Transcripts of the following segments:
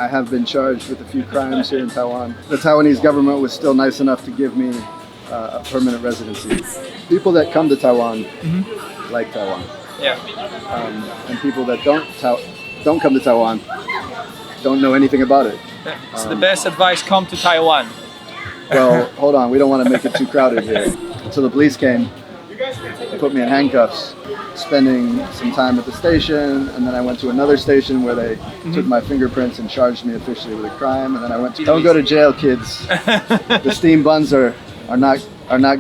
I have been charged with a few crimes here in Taiwan. The Taiwanese government was still nice enough to give me a permanent residency. People that come to Taiwan like Taiwan. Yeah. And people that don't come to Taiwan don't know anything about it. Yeah. So the best advice, come to Taiwan. Well, hold on, we don't want to make it too crowded here. So the police came, put me in handcuffs, spending some time at the station, and then I went to another station where they took my fingerprints and charged me officially with a crime, and then I went to... Don't go to jail, kids. The steamed buns are not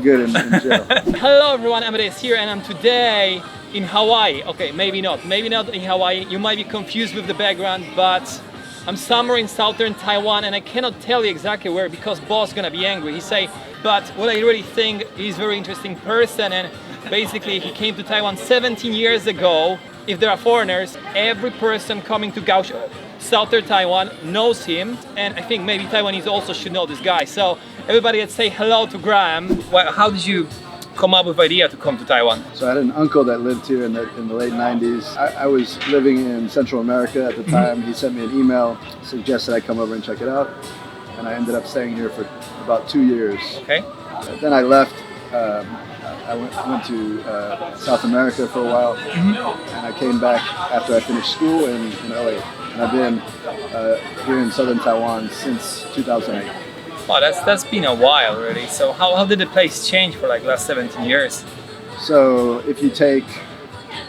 good in jail. Hello everyone, Amadeus here, and I'm today in Hawaii. Okay, maybe not in Hawaii. You might be confused with the background, but I'm somewhere in southern Taiwan, and I cannot tell you exactly where because boss is gonna be angry. He say, but what I really think he's a very interesting person, and basically he came to Taiwan 17 years ago. If there are foreigners, every person coming to Kaohsiung, southern Taiwan knows him, and I think maybe Taiwanese also should know this guy. So everybody, let's say hello to Graham. Well, how did you come up with the idea to come to Taiwan? So I had an uncle that lived here in the late 90s. I was living in Central America at the time. He sent me an email, suggested I come over and check it out, and I ended up staying here for about 2 years. Okay. Then I left. I went to South America for a while, and I came back after I finished school in LA. And I've been here in southern Taiwan since 2008. Wow, that's been a while really. So how did the place change for like last 17 years? So if you take,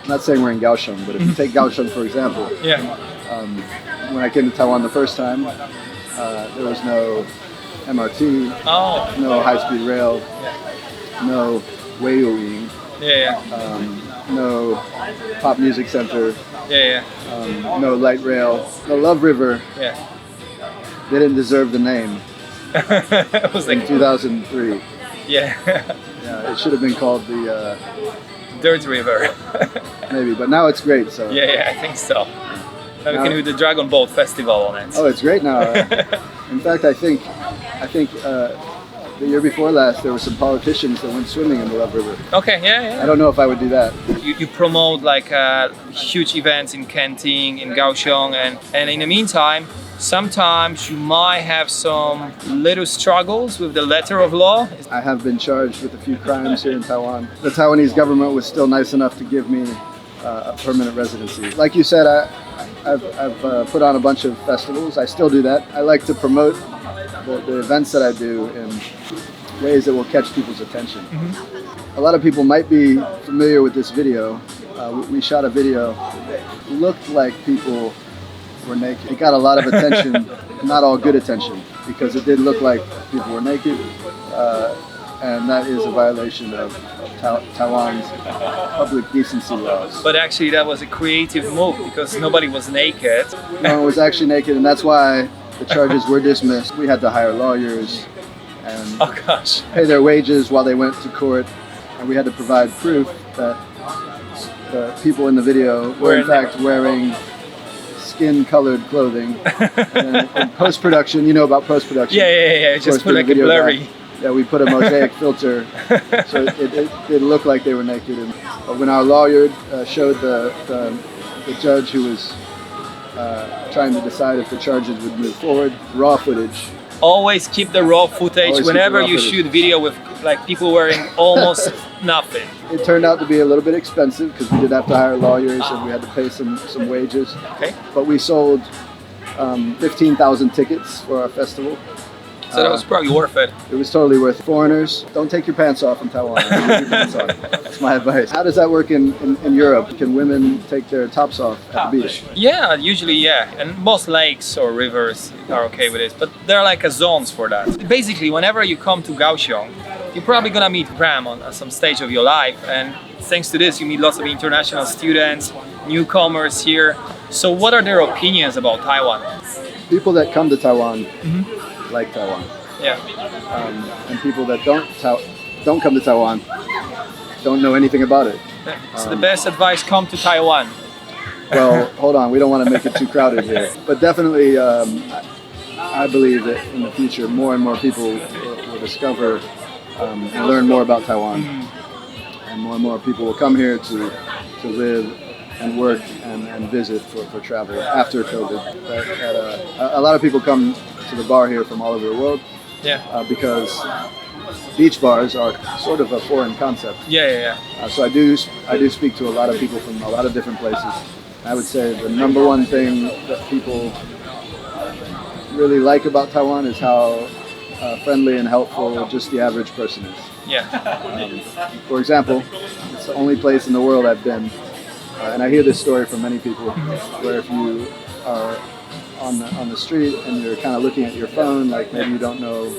I'm not saying we're in Kaohsiung, but if you take Kaohsiung for example, when I came to Taiwan the first time, there was no MRT, no high-speed rail, no Weiyuing, no pop music center, no light rail. The Love River didn't deserve the name. It was like in 2003. Yeah, it should have been called the Dirt River. Maybe, but now it's great. So yeah, I think so. Now we can do the Dragon Boat Festival on it. Oh, it's great now. In fact, I think the year before last there were some politicians that went swimming in the Love River. Okay, yeah. I don't know if I would do that. You promote like huge events in Kenting, in Kaohsiung, and in the meantime, sometimes you might have some little struggles with the letter of law. I have been charged with a few crimes here in Taiwan. The Taiwanese government was still nice enough to give me a permanent residency. Like you said, I've put on a bunch of festivals. I still do that. I like to promote the events that I do in ways that will catch people's attention. A lot of people might be familiar with this video. We shot a video. It looked like people were naked. It got a lot of attention, not all good attention, because it did look like people were naked, and that is a violation of Taiwan's public decency laws. But actually that was a creative move because nobody was naked. No one was actually naked, and that's why the charges were dismissed. We had to hire lawyers and pay their wages while they went to court, and we had to provide proof that the people in the video were in fact wearing skin-colored clothing. And then in post-production, you know about post-production. Yeah. Just put like a blurry. We put a mosaic filter, so it looked like they were naked. And when our lawyer showed the judge who was trying to decide if the charges would move forward, raw footage. Always keep the raw footage whenever you shoot video with like people wearing almost nothing. It turned out to be a little bit expensive because we did have to hire lawyers and we had to pay some wages. Okay. But we sold 15,000 tickets for our festival. So that was probably worth it. It was totally worth it. Foreigners, don't take your pants off in Taiwan. Keep your pants on. That's my advice. How does that work in Europe? Can women take their tops off at the beach? Yeah, usually yeah. And most lakes or rivers are okay with it. But there are like zones for that. Basically, whenever you come to Kaohsiung, you're probably gonna meet Graham on some stage of your life. And thanks to this, you meet lots of international students, newcomers here. So what are their opinions about Taiwan? People that come to Taiwan like Taiwan. Yeah. And people that don't come to Taiwan don't know anything about it. So the best advice, come to Taiwan. Well, hold on, we don't want to make it too crowded here. But definitely, I believe that in the future, more and more people will discover and learn more about Taiwan. And more people will come here to live and work and visit for travel after COVID. A lot of people come to the bar here from all over the world. Yeah. Because beach bars are sort of a foreign concept. So I do speak to a lot of people from a lot of different places. I would say the number one thing that people really like about Taiwan is how friendly and helpful just the average person is. Yeah. For example, it's the only place in the world I've been, and I hear this story from many people, where if you are on the street and you're kind of looking at your phone, like maybe you don't know,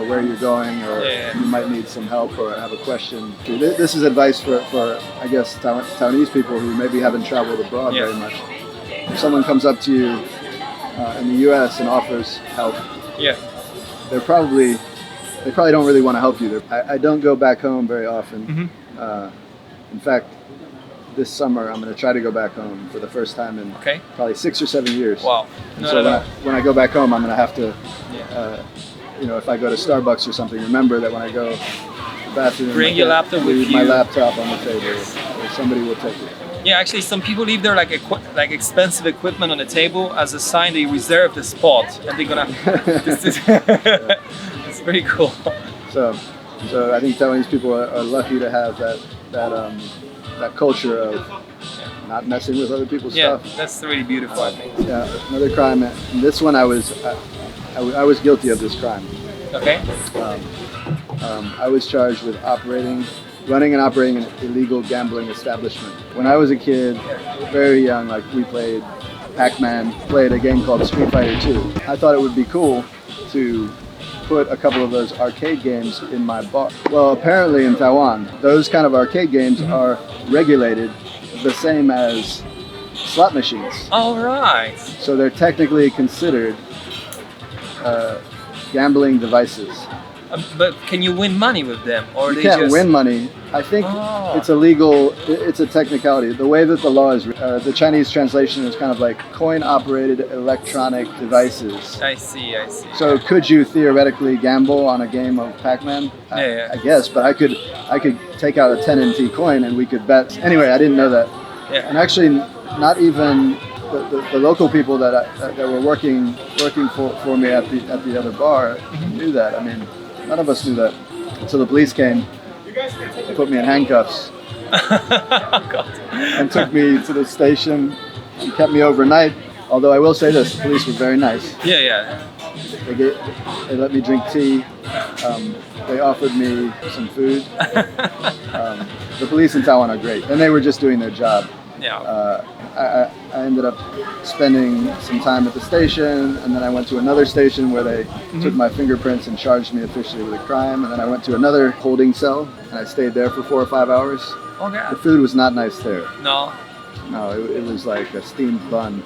where you're going, or you might need some help or have a question. This is advice for I guess Taiwanese people who maybe haven't traveled abroad very much. If someone comes up to you in the U.S. and offers help, they probably don't really want to help you. I don't go back home very often. In fact, this summer I'm going to try to go back home for the first time in probably 6 or 7 years. Wow. When I go back home, I'm going to have to, if I go to Starbucks or something, remember that when I go to the bathroom, bring your laptop with you. My laptop on the table, or somebody will take it. Yeah, actually, some people leave their like expensive equipment on the table as a sign they reserve the spot, and they're gonna. It's pretty cool. So I think Taiwanese people are lucky to have that culture of not messing with other people's stuff. Yeah, that's really beautiful, I think. Yeah, another crime. And this one, I was guilty of this crime. Okay. I was charged with running and operating an illegal gambling establishment. When I was a kid, very young, like we played Pac-Man, played a game called Street Fighter 2. I thought it would be cool to put a couple of those arcade games in my bar. Well, apparently in Taiwan, those kind of arcade games are regulated the same as slot machines. All right. So they're technically considered gambling devices. But can you win money with them, or you can't win money? I think it's illegal. It's a technicality. The way that the law is, the Chinese translation is kind of like coin-operated electronic devices. I see. So could you theoretically gamble on a game of Pac-Man? I guess, but I could take out a 10 NT coin and we could bet. Anyway, I didn't know that. Yeah. And actually, not even the local people that were working for me at the other bar knew that. I mean, none of us knew that until the police came. They put me in handcuffs and took me to the station and kept me overnight. Although I will say this, the police were very nice. Yeah. They let me drink tea. They offered me some food. The police in Taiwan are great, and they were just doing their job. Yeah. I ended up spending some time at the station, and then I went to another station where they took my fingerprints and charged me officially with a crime, and then I went to another holding cell, and I stayed there for 4 or 5 hours. Okay. The food was not nice there. No, it was like a steamed bun.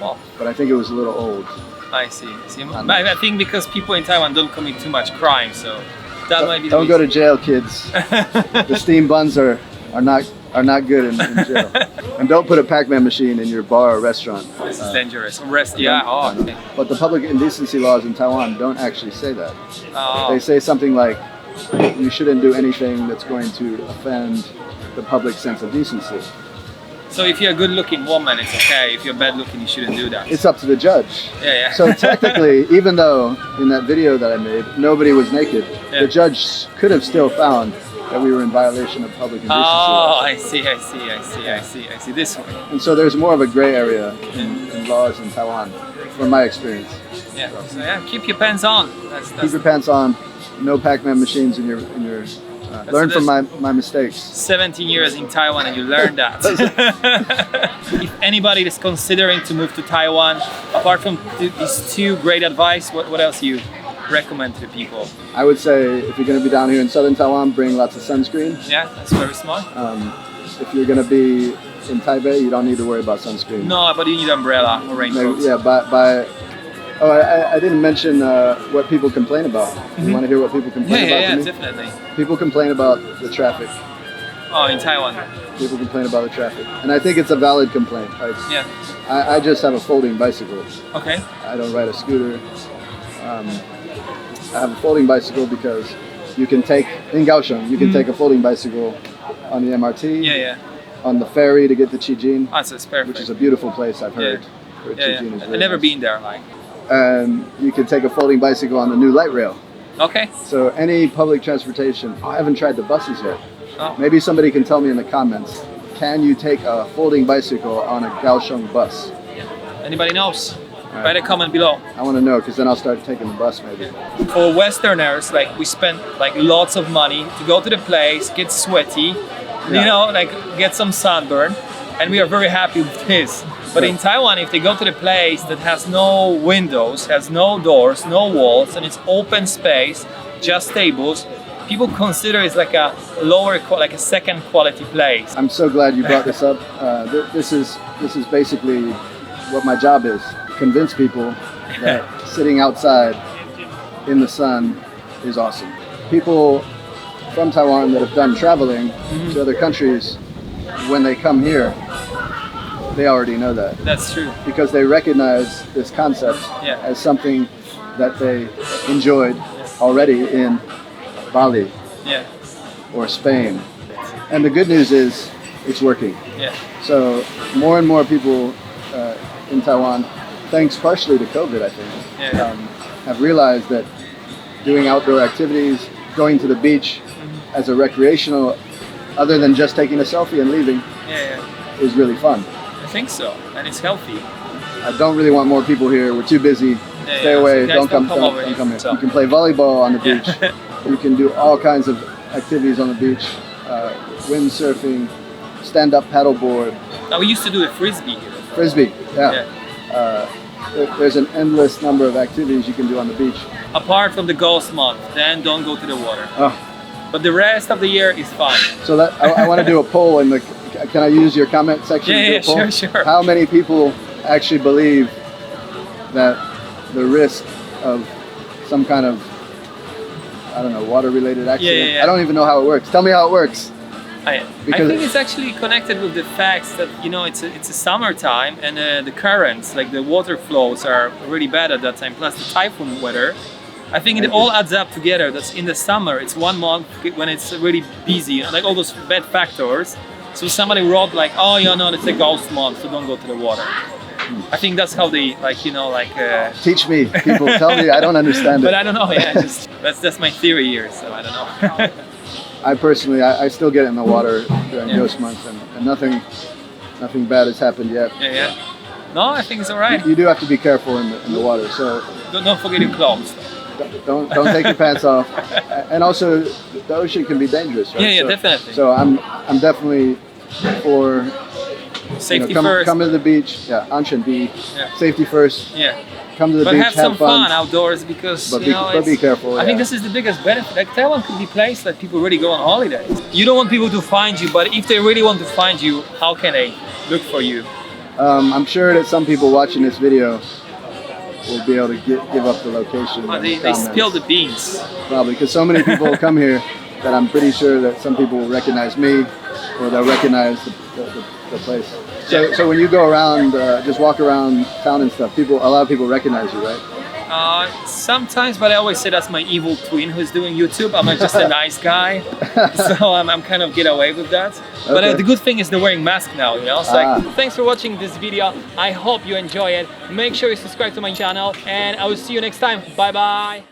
Well, but I think it was a little old. I see. But I think because people in Taiwan don't commit too much crime, so that might be the Don't go to jail, kids. The steamed buns are not good in jail. And don't put a Pac-Man machine in your bar or restaurant. This is dangerous. Okay. But the public indecency laws in Taiwan don't actually say that. Oh. They say something like, you shouldn't do anything that's going to offend the public sense of decency. So if you're a good-looking woman, it's okay. If you're bad-looking, you shouldn't do that. It's up to the judge. Yeah. So technically, even though in that video that I made, nobody was naked, the judge could have still found that we were in violation of public indecency. Oh, I see. This one. And so there's more of a gray area in laws in Taiwan, from my experience. Yeah. So keep your pants on. Keep your pants on. No Pac-Man machines in your. Learn from my mistakes. 17 years in Taiwan and you learned that. If anybody is considering to move to Taiwan, apart from these two great advice, what else you recommend to people? I would say if you're going to be down here in southern Taiwan, bring lots of sunscreen. Yeah, that's very smart. If you're going to be in Taipei, you don't need to worry about sunscreen. No, but you need umbrella or raincoat. I didn't mention what people complain about. You want to hear what people complain about to me? Yeah, definitely. People complain about the traffic. Oh, in Taiwan. People complain about the traffic. And I think it's a valid complaint. I just have a folding bicycle. Okay. I don't ride a scooter. I have a folding bicycle because you can take, in Kaohsiung, you can take a folding bicycle on the MRT. Yeah. on the ferry to get to Chijin, So it's perfect. which is a beautiful place, I've heard. Heard Yeah, Chijin is I've really never nice. been there. Like, And you can take a folding bicycle on the new light rail. okay. So any public transportation, I haven't tried the buses yet. Oh. Maybe somebody can tell me in the comments, can you take a folding bicycle on a Kaohsiung bus? Anybody knows? Alright. Write a comment below. I want to know, because then I'll start taking the bus maybe. For Westerners, like we spend like lots of money to go to the place, get sweaty, you know, like get some sunburn, and we are very happy with this. But in Taiwan, if they go to the place that has no windows, has no doors, no walls, and it's open space, just tables, people consider it's like a like a second quality place. I'm so glad you brought this up. This is basically what my job is. Convince people that sitting outside in the sun is awesome. People from Taiwan that have done traveling to other countries, when they come here, they already know that. That's true. Because they recognize this concept as something that they enjoyed already in Bali or Spain. And the good news is it's working. Yeah. So more and more people in Taiwan, thanks partially to COVID, I think, have realized that doing outdoor activities, going to the beach as a recreational, other than just taking a selfie and leaving, is really fun. I think so, and it's healthy. I don't really want more people here. We're too busy. Stay away. So guys, Don't come here. So. You can play volleyball on the beach. You can do all kinds of activities on the beach. Windsurfing, stand-up paddleboard. Now we used to do the frisbee here. Frisbee, there's an endless number of activities you can do on the beach. Apart from the ghost month, then don't go to the water. Oh. But the rest of the year is fine. So that I want to do a poll in the. Can I use your comment section? Yeah, to do a poll? sure. How many people actually believe that the risk of some kind of, I don't know, water-related accident? I don't even know how it works. Tell me how it works. I think it's actually connected with the facts that, you know, it's a summertime and the currents, like the water flows are really bad at that time, plus the typhoon weather. I think it all adds up together. That's in the summer, it's 1 month when it's really busy, like all those bad factors. So somebody wrote like, oh, you know, it's a ghost month, so don't go to the water. I think that's how they, like, you know, like... Teach me, people, tell me, I don't understand it. But I don't know, that's my theory here, so I don't know. I personally, I still get in the water during ghost month, and nothing bad has happened yet. No, I think it's alright. You do have to be careful in the water, so... Don't forget your clothes. Don't take your pants off, and also the ocean can be dangerous, right? So, definitely. So I'm definitely for safety first. Come to the beach, anshan be safety first. Come to the beach, have some fun outdoors because but be careful. I think this is the biggest benefit. Like Taiwan could be a place that people really go on holidays. You don't want people to find you, but if they really want to find you, how can they look for you? I'm sure that some people watching this video will be able to give up the location. They spill the beans. Probably, because so many people come here that I'm pretty sure that some people will recognize me, or they'll recognize the place. So when you go around, just walk around town and stuff, a lot of people recognize you, right? Sometimes, but I always say that's my evil twin who's doing YouTube. I'm just a nice guy, so I'm kind of get away with that. Okay. But the good thing is they're wearing masks now, you know. So thanks for watching this video. I hope you enjoy it. Make sure you subscribe to my channel, and I will see you next time. Bye bye.